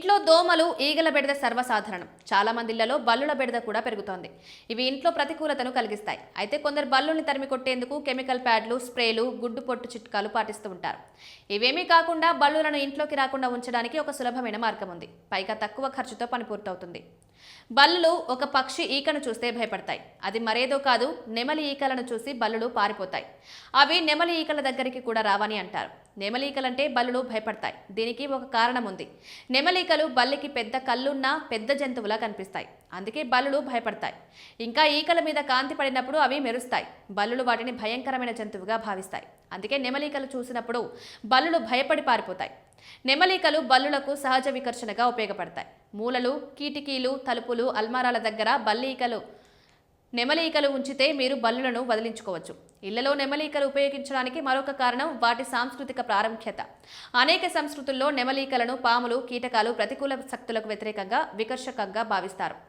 ఇంట్లో దోమలు ఈగల బెడద సర్వసాధారణం. చాలా మంది ఇళ్లలో బల్లుల బెడద కూడా పెరుగుతోంది. ఇవి ఇంట్లో ప్రతికూలతను కలిగిస్తాయి. అయితే కొందరు బల్లుల్ని తరిమి కొట్టేందుకు కెమికల్ ప్యాడ్లు, స్ప్రేలు, గుడ్డు పొట్టు చిట్కాలు పాటిస్తూ ఉంటారు. ఇవేమీ కాకుండా బల్లులను ఇంట్లోకి రాకుండా ఉంచడానికి ఒక సులభమైన మార్గం ఉంది. పైగా తక్కువ ఖర్చుతో పని పూర్తవుతుంది. బల్లులు ఒక పక్షి ఈకను చూస్తే భయపడతాయి. అది మరేదో కాదు, నెమలి ఈకలను చూసి బల్లులు పారిపోతాయి. అవి నెమలి ఈకల దగ్గరికి కూడా రావని అంటారు. నెమలి ఈకలంటే బల్లులు భయపడతాయి. దీనికి ఒక కారణం ఉంది. నెమలీకలు బల్లికి పెద్ద కళ్ళున్న పెద్ద జంతువులా కనిపిస్తాయి. అందుకే బల్లులు భయపడతాయి. ఇంకా ఈకల మీద కాంతి పడినప్పుడు అవి మెరుస్తాయి. బల్లులు వాటిని భయంకరమైన జంతువుగా భావిస్తాయి. అందుకే నెమలీకలు చూసినప్పుడు బల్లులు భయపడి పారిపోతాయి. నెమలీకలు బల్లులకు సహజ వికర్షణగా ఉపయోగపడతాయి. మూలలు, కిటికీలు, తలుపులు, అల్మారాల దగ్గర నెమలీకలు ఉంచితే మీరు బల్లులను వదిలించుకోవచ్చు. ఇళ్లలో నెమలీకలు ఉపయోగించడానికి మరొక కారణం వాటి సాంస్కృతిక ప్రాముఖ్యత. అనేక సంస్కృతుల్లో నెమలీకలను పాములు, కీటకాలు ప్రతికూల శక్తులకు వ్యతిరేకంగా వికర్షకంగా భావిస్తారు.